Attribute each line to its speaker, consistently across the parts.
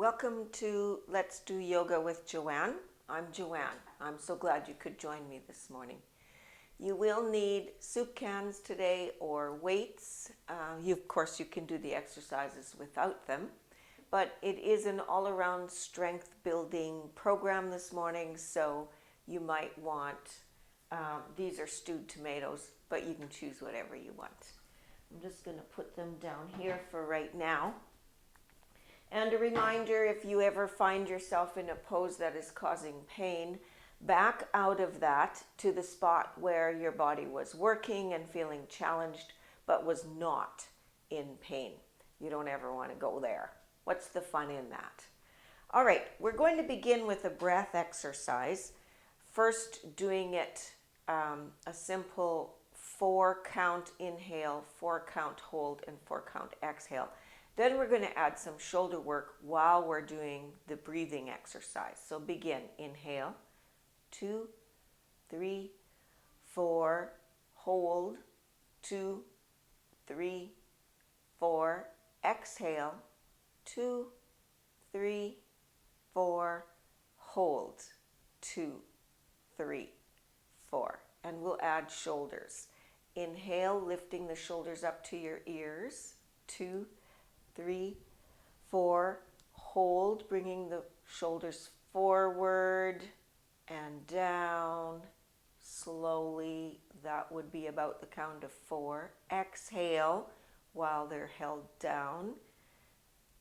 Speaker 1: Welcome to Let's Do Yoga with Joanne. I'm Joanne. I'm so glad you could join me this morning. You will need soup cans today or weights. Of course, you can do the exercises without them, but it is an all-around strength building program this morning, so you might want, these are stewed tomatoes, but you can choose whatever you want. I'm just going to put them down here for right now. And a reminder, if you ever find yourself in a pose that is causing pain, back out of that to the spot where your body was working and feeling challenged, but was not in pain. You don't ever want to go there. What's the fun in that? All right, we're going to begin with a breath exercise. First, doing it a simple 4-count inhale, 4-count hold, and 4-count exhale. Then we're going to add some shoulder work while we're doing the breathing exercise. So begin. Inhale, 2, 3, 4, hold, 2, 3, 4, exhale, 2, 3, 4, hold, 2, 3, 4. And we'll add shoulders. Inhale, lifting the shoulders up to your ears, 2, 3, 4, hold, bringing the shoulders forward and down slowly. That would be about the count of 4. Exhale while they're held down.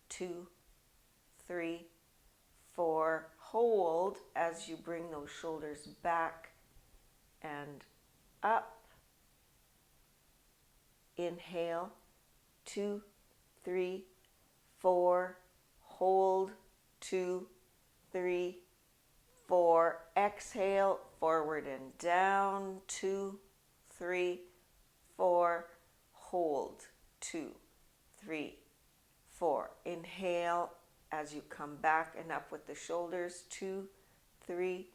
Speaker 1: 2, 3, 4. Hold as you bring those shoulders back and up. Inhale. 2, 3, 4, hold, 2, 3, 4, exhale, forward and down, 2, 3, 4, hold, 2, 3, 4. Inhale as you come back and up with the shoulders, 2, 3,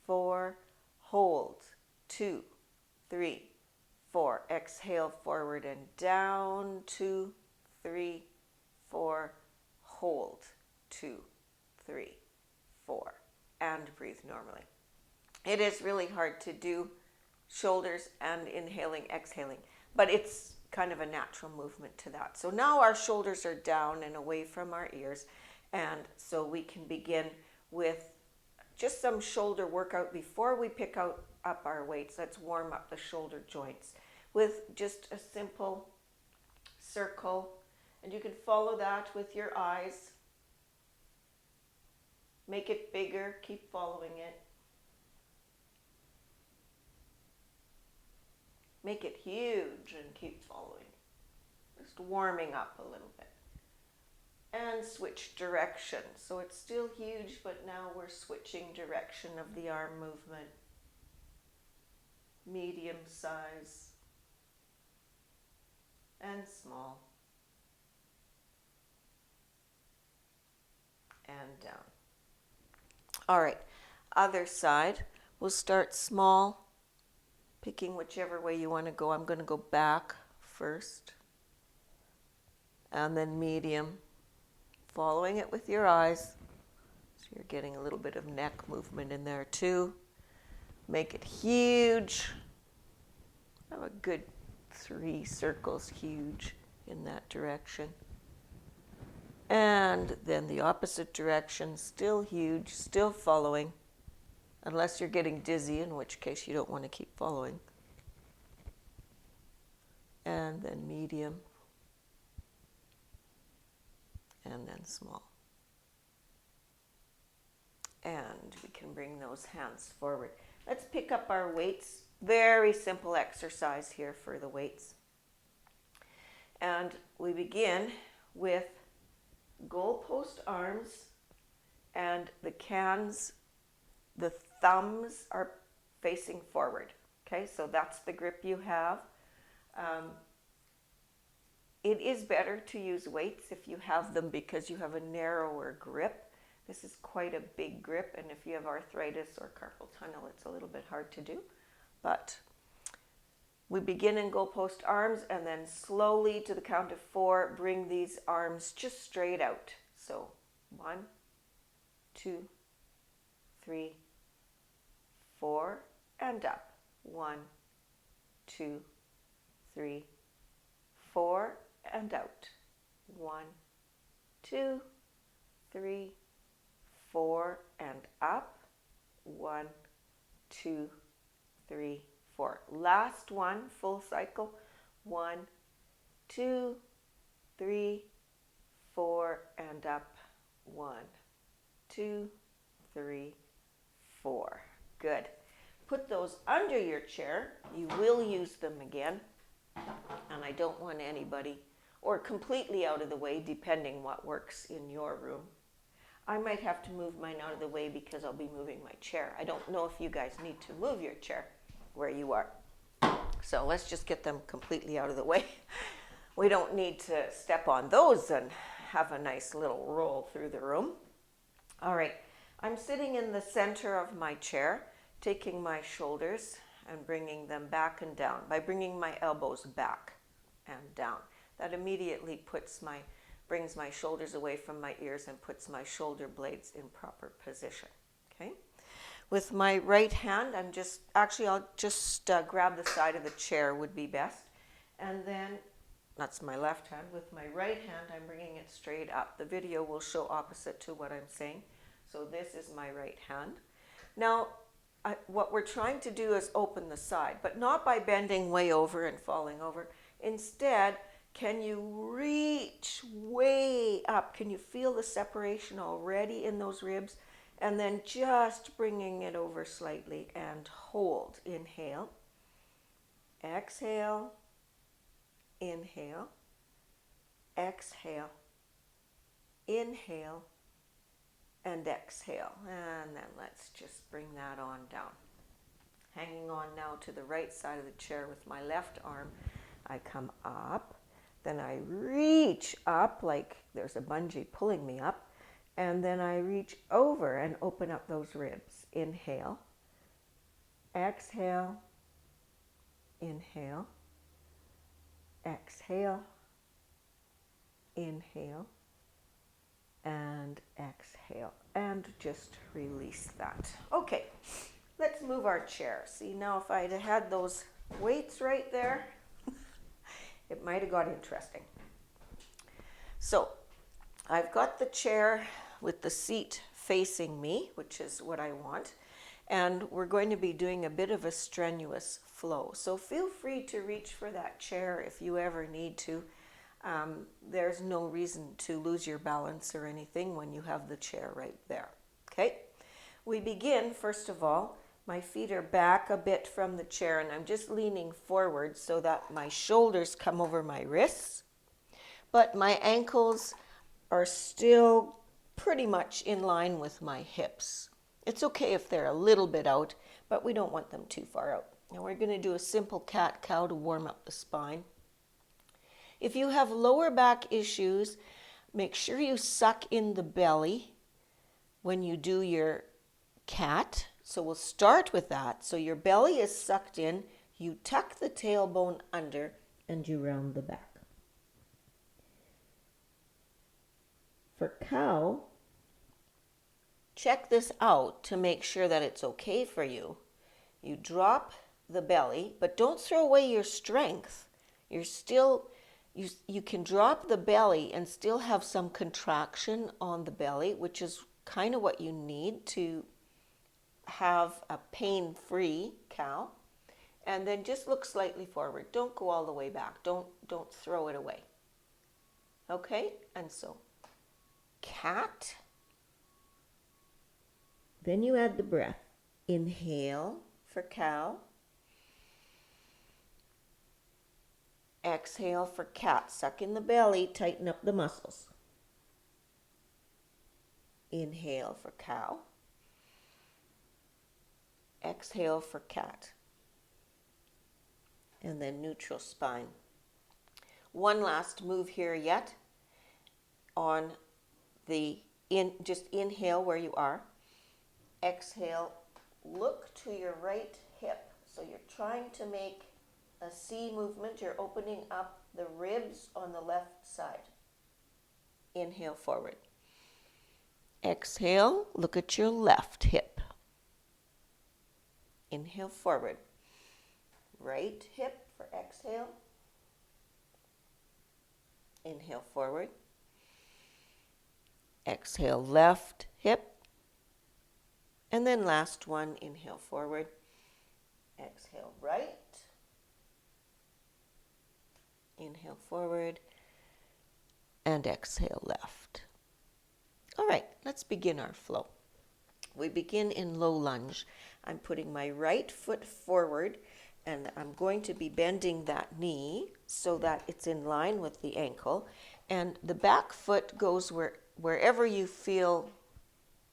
Speaker 1: 4, hold, 2, 3, 4. Exhale, forward and down, 2, 3, 4, hold, 2, 3, 4, and breathe normally. It is really hard to do shoulders and inhaling, exhaling, but it's kind of a natural movement to that. So now our shoulders are down and away from our ears, and so we can begin with just some shoulder workout before we pick up our weights. Let's warm up the shoulder joints with just a simple circle. And you can follow that with your eyes. Make it bigger, keep following it. Make it huge and keep following. Just warming up a little bit. And switch direction. So it's still huge, but now we're switching direction of the arm movement. Medium size and small. And down. All right, other side. We'll start small, picking whichever way you want to go. I'm going to go back first, and then medium, following it with your eyes. So you're getting a little bit of neck movement in there too. Make it huge. Have a good 3 circles, huge in that direction. And then the opposite direction, still huge, still following, unless you're getting dizzy, in which case you don't want to keep following. And then medium, and then small. And we can bring those hands forward. Let's pick up our weights. Very simple exercise here for the weights. And we begin with goalpost arms, and the cans, the thumbs are facing forward. Okay, so that's the grip you have. It is better to use weights if you have them because you have a narrower grip. This is quite a big grip, and if you have arthritis or carpal tunnel, it's a little bit hard to do. But we begin in goalpost arms, and then slowly to the count of 4, bring these arms just straight out. So 1, 2, 3, 4, and up. 1, 2, 3, 4, and out. 1, 2, 3, 4, and up. 1, 2, 3, 4. Last one, full cycle. 1, 2, 3, 4, and up. 1, 2, 3, 4. Good. Put those under your chair. You will use them again. And I don't want anybody, or completely out of the way, depending what works in your room. I might have to move mine out of the way because I'll be moving my chair. I don't know if you guys need to move your chair where you are. So let's just get them completely out of the way. We don't need to step on those and have a nice little roll through the room. All right, I'm sitting in the center of my chair, taking my shoulders and bringing them back and down by bringing my elbows back and down. That immediately brings my shoulders away from my ears and puts my shoulder blades in proper position. Okay. With my right hand, I'll just grab the side of the chair would be best. And then, that's my left hand. With my right hand, I'm bringing it straight up. The video will show opposite to what I'm saying. So this is my right hand. Now, what we're trying to do is open the side, but not by bending way over and falling over. Instead, can you reach way up? Can you feel the separation already in those ribs? And then just bringing it over slightly and hold. Inhale. Exhale. Inhale. Exhale. Inhale. And exhale. And then let's just bring that on down. Hanging on now to the right side of the chair with my left arm. I come up. Then I reach up like there's a bungee pulling me up. And then I reach over and open up those ribs. Inhale. Exhale. Inhale. Exhale. Inhale. And exhale. And just release that. Okay, let's move our chair. See, now if I'd had those weights right there, it might have got interesting. So I've got the chair with the seat facing me, which is what I want. And we're going to be doing a bit of a strenuous flow. So feel free to reach for that chair if you ever need to. There's no reason to lose your balance or anything when you have the chair right there. Okay? We begin, first of all, my feet are back a bit from the chair and I'm just leaning forward so that my shoulders come over my wrists, but my ankles are still pretty much in line with my hips. It's okay if they're a little bit out, but we don't want them too far out. Now we're going to do a simple cat-cow to warm up the spine. If you have lower back issues, make sure you suck in the belly when you do your cat. So we'll start with that. So your belly is sucked in, you tuck the tailbone under, and you round the back. For cow, check this out to make sure that it's okay for you. You drop the belly, but don't throw away your strength. You can drop the belly and still have some contraction on the belly, which is kind of what you need to have a pain-free cow. And then just look slightly forward. Don't go all the way back. Don't throw it away. Okay? And so, cat. Then you add the breath. Inhale for cow. Exhale for cat. Suck in the belly, tighten up the muscles. Inhale for cow. Exhale for cat. And then neutral spine. One last move here yet. On the just inhale where you are. Exhale, look to your right hip. So you're trying to make a C movement. You're opening up the ribs on the left side. Inhale forward. Exhale, look at your left hip. Inhale forward. Right hip for exhale. Inhale forward. Exhale left hip. And then last one, inhale forward. Exhale right. Inhale forward. And exhale left. All right, let's begin our flow. We begin in low lunge. I'm putting my right foot forward and I'm going to be bending that knee so that it's in line with the ankle. And the back foot goes wherever you feel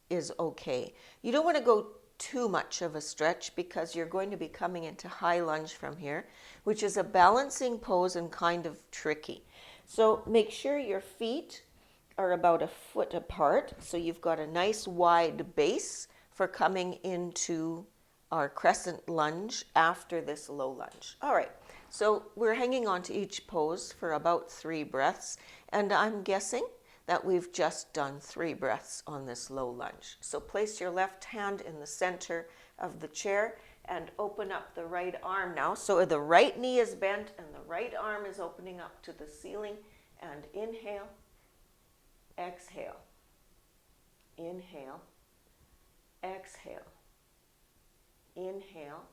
Speaker 1: is okay. You don't want to go too much of a stretch because you're going to be coming into high lunge from here, which is a balancing pose and kind of tricky. So make sure your feet are about a foot apart, so you've got a nice wide base for coming into our crescent lunge after this low lunge. All right, so we're hanging on to each pose for about 3 breaths, and I'm guessing that we've just done 3 breaths on this low lunge. So place your left hand in the center of the chair and open up the right arm now. So the right knee is bent and the right arm is opening up to the ceiling, and inhale. Exhale, inhale, exhale, inhale,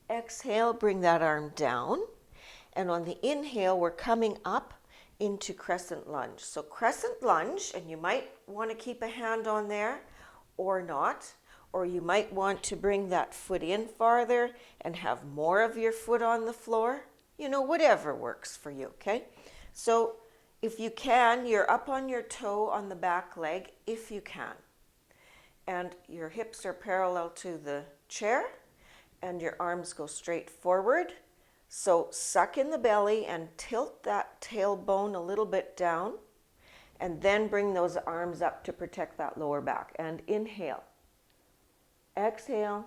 Speaker 1: exhale, bring that arm down. And on the inhale, we're coming up into crescent lunge. So crescent lunge, and you might want to keep a hand on there or not, or you might want to bring that foot in farther and have more of your foot on the floor. You know, whatever works for you, okay? So if you can, you're up on your toe on the back leg, if you can. And your hips are parallel to the chair, and your arms go straight forward. So suck in the belly and tilt that tailbone a little bit down, and then bring those arms up to protect that lower back. And inhale. Exhale.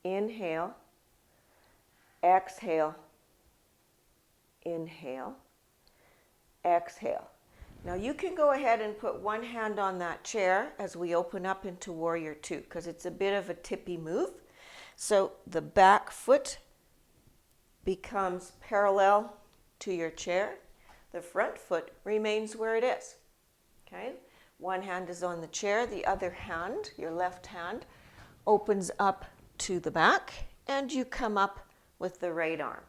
Speaker 1: Inhale. Exhale. Inhale. Exhale. Now you can go ahead and put one hand on that chair as we open up into Warrior Two, because it's a bit of a tippy move. So the back foot becomes parallel to your chair. The front foot remains where it is. Okay? One hand is on the chair, the other hand, your left hand, opens up to the back, and you come up with the right arm.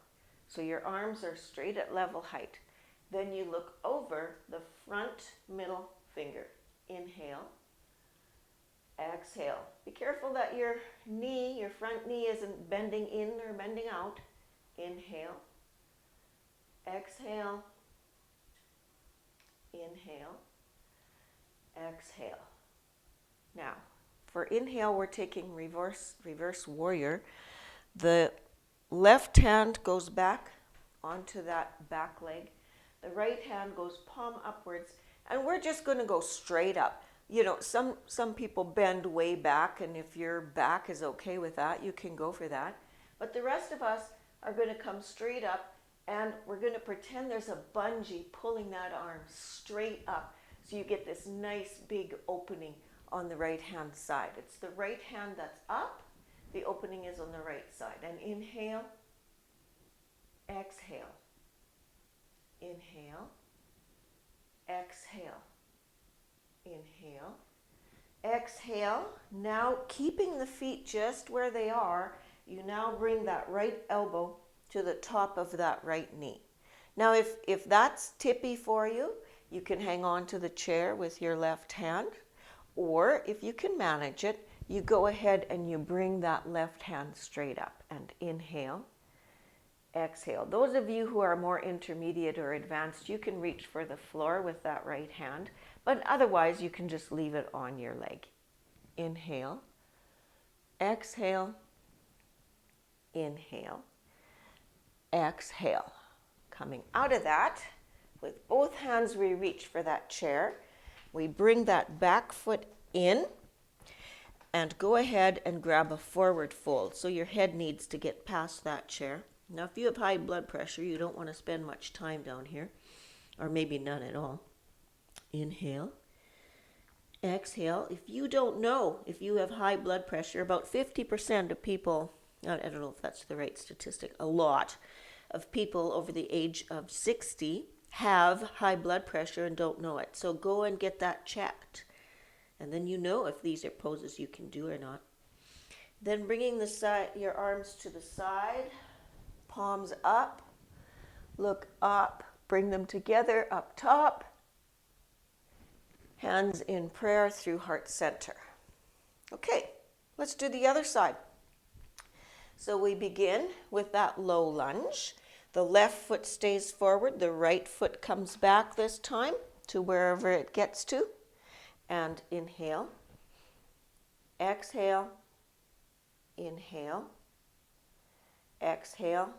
Speaker 1: So your arms are straight at level height. Then you look over the front middle finger. Inhale. Exhale. Be careful that your knee, your front knee, isn't bending in or bending out. Inhale. Exhale. Inhale. Exhale. Now, for inhale, we're taking reverse warrior. The left hand goes back onto that back leg. The right hand goes palm upwards, and we're just going to go straight up. You know, some people bend way back, and if your back is okay with that, you can go for that. But the rest of us are going to come straight up, and we're going to pretend there's a bungee pulling that arm straight up. So you get this nice big opening on the right hand side. It's the right hand that's up. The opening is on the right side. And inhale. Exhale. Inhale. Exhale. Inhale. Exhale. Now, keeping the feet just where they are, you now bring that right elbow to the top of that right knee. Now, if that's tippy for you, you can hang on to the chair with your left hand, or if you can manage it, you go ahead and you bring that left hand straight up and inhale. Exhale. Those of you who are more intermediate or advanced, you can reach for the floor with that right hand, but otherwise you can just leave it on your leg. Inhale. Exhale. Inhale. Exhale. Coming out of that, with both hands we reach for that chair. We bring that back foot in and go ahead and grab a forward fold. So your head needs to get past that chair. Now, if you have high blood pressure, you don't want to spend much time down here, or maybe none at all. Inhale. Exhale. If you don't know if you have high blood pressure, about 50% of people, I don't know if that's the right statistic, a lot of people over the age of 60 have high blood pressure and don't know it. So go and get that checked. And then you know if these are poses you can do or not. Then bringing your arms to the side, palms up, look up, bring them together up top. Hands in prayer through heart center. Okay, let's do the other side. So we begin with that low lunge. The left foot stays forward, the right foot comes back this time to wherever it gets to. And inhale, exhale, inhale, exhale,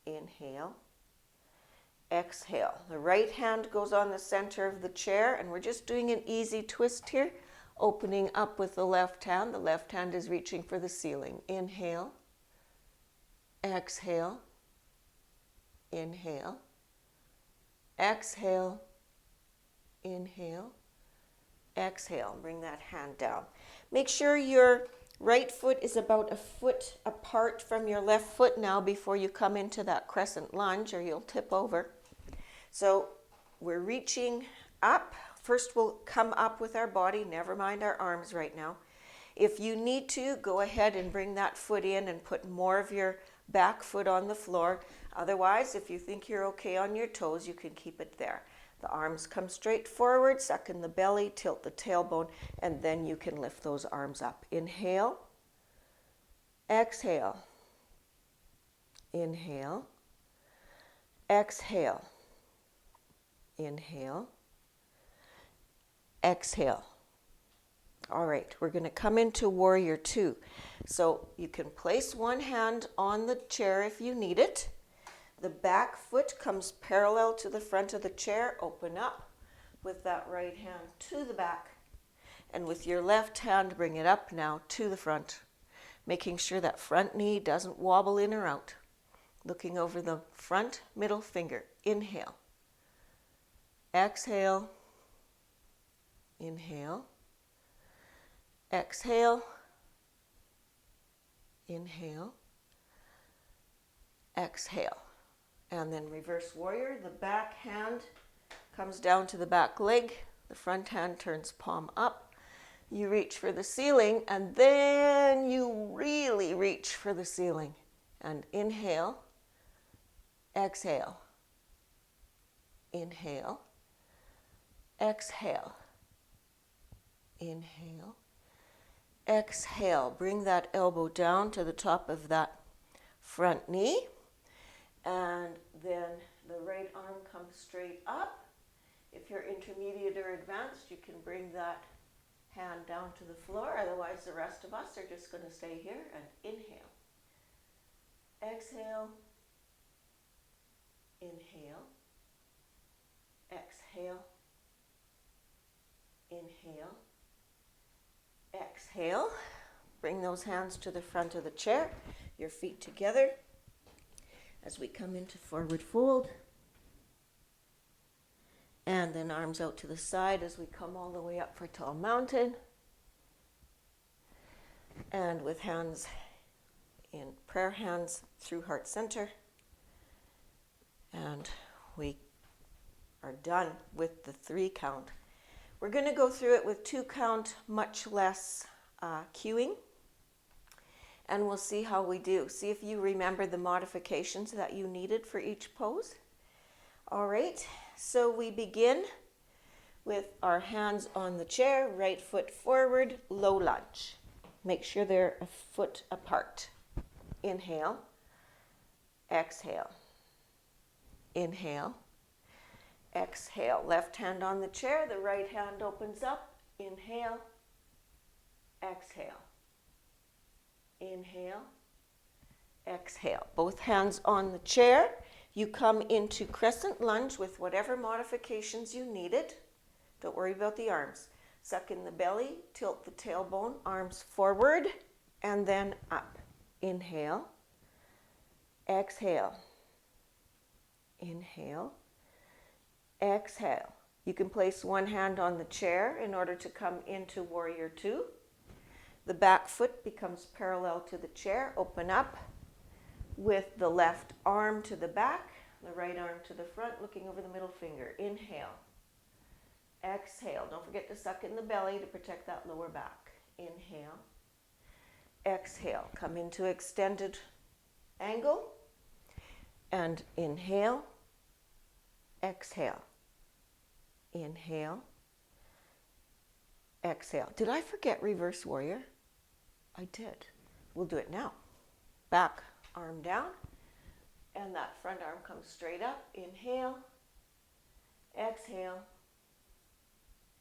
Speaker 1: inhale, exhale. The right hand goes on the center of the chair, and we're just doing an easy twist here, opening up with the left hand. The left hand is reaching for the ceiling. Inhale, exhale, inhale, exhale, inhale, exhale. Bring that hand down. Make sure your right foot is about a foot apart from your left foot now before you come into that crescent lunge, or you'll tip over. So we're reaching up. First we'll come up with our body, never mind our arms right now. If you need to, go ahead and bring that foot in and put more of your back foot on the floor. Otherwise, if you think you're okay on your toes, you can keep it there. The arms come straight forward, suck in the belly, tilt the tailbone, and then you can lift those arms up. Inhale, exhale, inhale, exhale, inhale, exhale. All right, we're going to come into warrior two. So you can place one hand on the chair if you need it. The back foot comes parallel to the front of the chair. Open up with that right hand to the back. And with your left hand, bring it up now to the front, making sure that front knee doesn't wobble in or out. Looking over the front middle finger. Inhale. Exhale. Inhale. Exhale. Inhale. Exhale. And then reverse warrior. The back hand comes down to the back leg. The front hand turns palm up. You reach for the ceiling, and then you really reach for the ceiling. And inhale. Exhale. Inhale. Exhale. Inhale. Exhale. Bring that elbow down to the top of that front knee. And then the right arm comes straight up. If you're intermediate or advanced, you can bring that hand down to the floor. Otherwise, the rest of us are just going to stay here and inhale. Exhale. Inhale. Exhale. Inhale. Exhale. Bring those hands to the front of the chair, your feet together as we come into forward fold. And then arms out to the side as we come all the way up for tall mountain. And with hands in prayer hands through heart center. And we are done with the 3 count. We're going to go through it with 2 count, much less cueing. And we'll see how we do. See if you remember the modifications that you needed for each pose. All right, so we begin with our hands on the chair, right foot forward, low lunge. Make sure they're a foot apart. Inhale, exhale, inhale, exhale. Left hand on the chair, the right hand opens up. Inhale, exhale. Inhale, exhale. Both hands on the chair. You come into crescent lunge with whatever modifications you needed. Don't worry about the arms. Suck in the belly, tilt the tailbone, arms forward, and then up. Inhale, exhale, inhale, exhale, You can place one hand on the chair in order to come into Warrior Two. The back foot becomes parallel to the chair. Open up with the left arm to the back, the right arm to the front, looking over the middle finger. Inhale. Exhale. Don't forget to suck in the belly to protect that lower back. Inhale. Exhale. Come into extended angle. And inhale. Exhale. Inhale. Exhale. Did I forget reverse warrior? I did. We'll do it now. Back arm down. And that front arm comes straight up. Inhale. Exhale.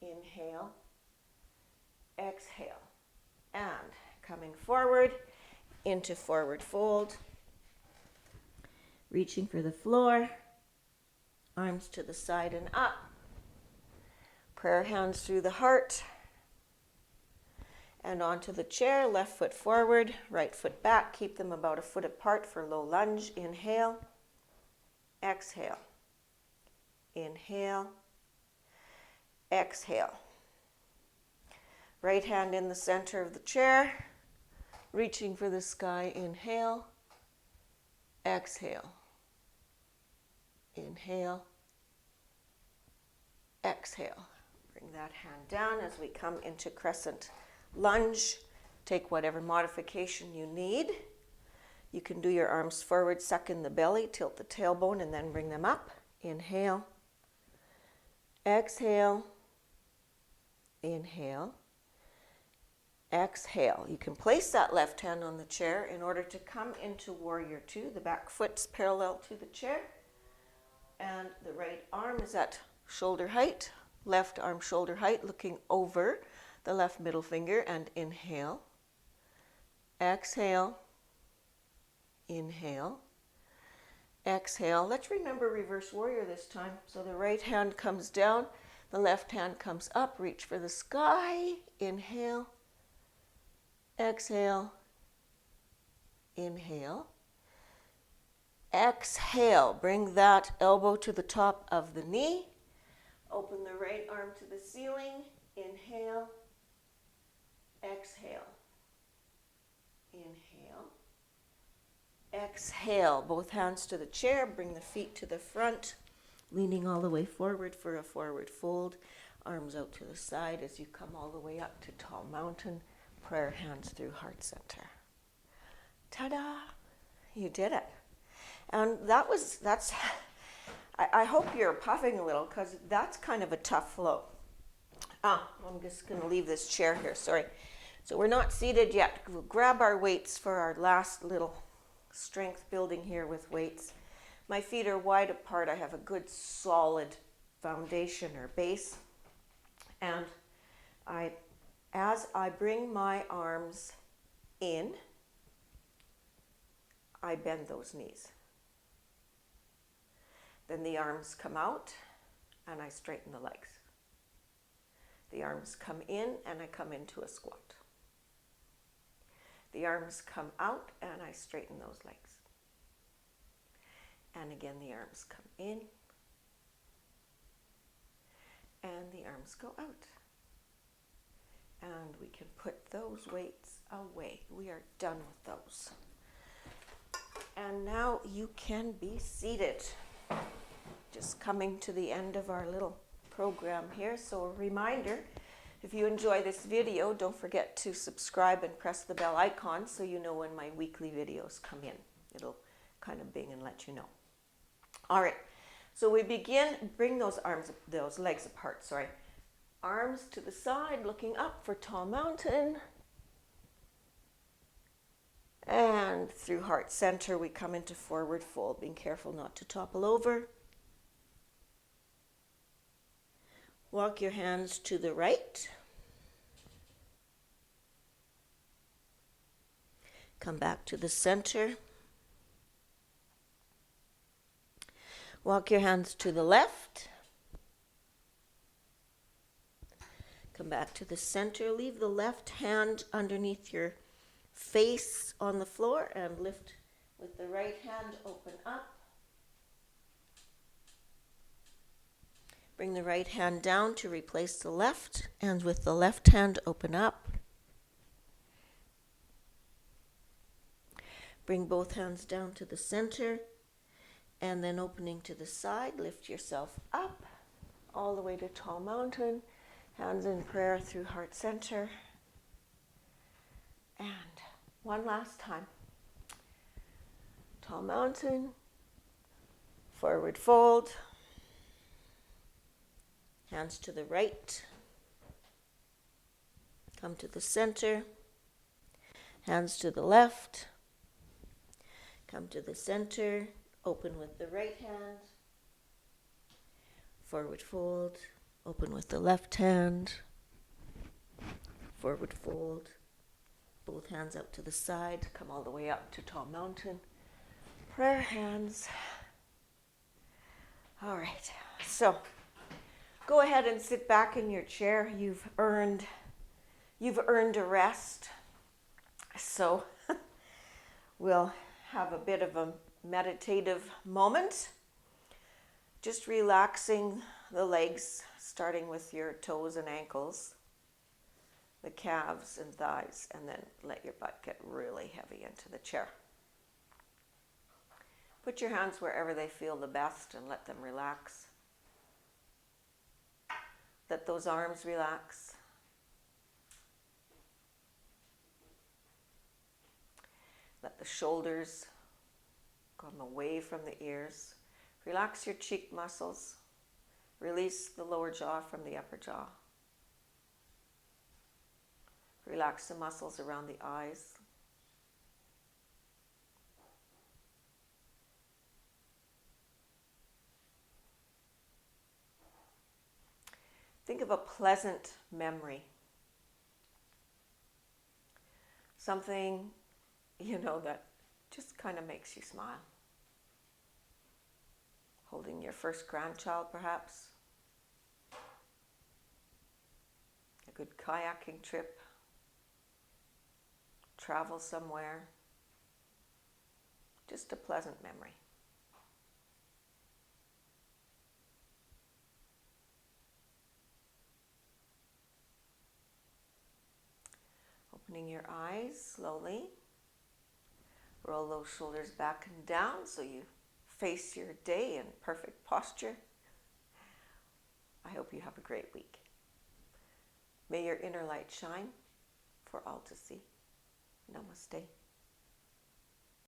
Speaker 1: Inhale. Exhale. And coming forward into forward fold. Reaching for the floor. Arms to the side and up. Prayer hands through the heart. And onto the chair, left foot forward, right foot back. Keep them about a foot apart for low lunge. Inhale. Exhale. Inhale. Exhale. Right hand in the center of the chair. Reaching for the sky. Inhale. Exhale. Inhale. Exhale. Bring that hand down as we come into Crescent Lunge. Take whatever modification you need. You can do your arms forward, suck in the belly, tilt the tailbone, and then bring them up. Inhale. Exhale. Inhale. Exhale. You can place that left hand on the chair in order to come into Warrior Two. The back foot's parallel to the chair. And the right arm is at shoulder height. Left arm shoulder height, looking over the left middle finger. And inhale. Exhale. Inhale. Exhale. Let's remember reverse warrior this time. So the right hand comes down. The left hand comes up. Reach for the sky. Inhale. Exhale. Inhale. Exhale. Bring that elbow to the top of the knee. Open the right arm to the ceiling. Inhale. Exhale. Inhale. Exhale. Both hands to the chair. Bring the feet to the front. Leaning all the way forward for a forward fold. Arms out to the side as you come all the way up to tall mountain. Prayer hands through heart center. Ta-da! You did it. And I hope you're puffing a little because that's kind of a tough flow. I'm just going to leave this chair here, sorry. So we're not seated yet. We'll grab our weights for our last little strength building here with weights. My feet are wide apart. I have a good solid foundation or base. And as I bring my arms in, I bend those knees. Then the arms come out and I straighten the legs. The arms come in and I come into a squat. The arms come out and I straighten those legs. And again, the arms come in and the arms go out. And we can put those weights away. We are done with those. And now you can be seated. Just coming to the end of our little program here. So a reminder, if you enjoy this video, don't forget to subscribe and press the bell icon so you know when my weekly videos come in. It'll kind of bing and let you know. All right, so we begin, bring those legs apart, sorry. Arms to the side, looking up for tall mountain. And through heart center, we come into forward fold, being careful not to topple over. Walk your hands to the right. Come back to the center. Walk your hands to the left. Come back to the center. Leave the left hand underneath your face on the floor and lift with the right hand. Open up. Bring the right hand down to replace the left, and with the left hand open up. Bring both hands down to the center, and then opening to the side, lift yourself up all the way to tall mountain. Hands in prayer through heart center. And one last time. Tall mountain, forward fold, hands to the right, come to the center, hands to the left, come to the center, open with the right hand, forward fold, open with the left hand, forward fold, both hands out to the side, come all the way up to tall mountain, prayer hands. All right, so go ahead and sit back in your chair. You've earned a rest. So we'll have a bit of a meditative moment. Just relaxing the legs, starting with your toes and ankles, the calves and thighs, and then let your butt get really heavy into the chair. Put your hands wherever they feel the best and let them relax. Let those arms relax. Let the shoulders come away from the ears. Relax your cheek muscles. Release the lower jaw from the upper jaw. Relax the muscles around the eyes. Think of a pleasant memory. Something, that just kind of makes you smile. Holding your first grandchild, perhaps. A good kayaking trip. Travel somewhere. Just a pleasant memory. Opening your eyes slowly. Roll those shoulders back and down so you face your day in perfect posture. I hope you have a great week. May your inner light shine for all to see. Namaste.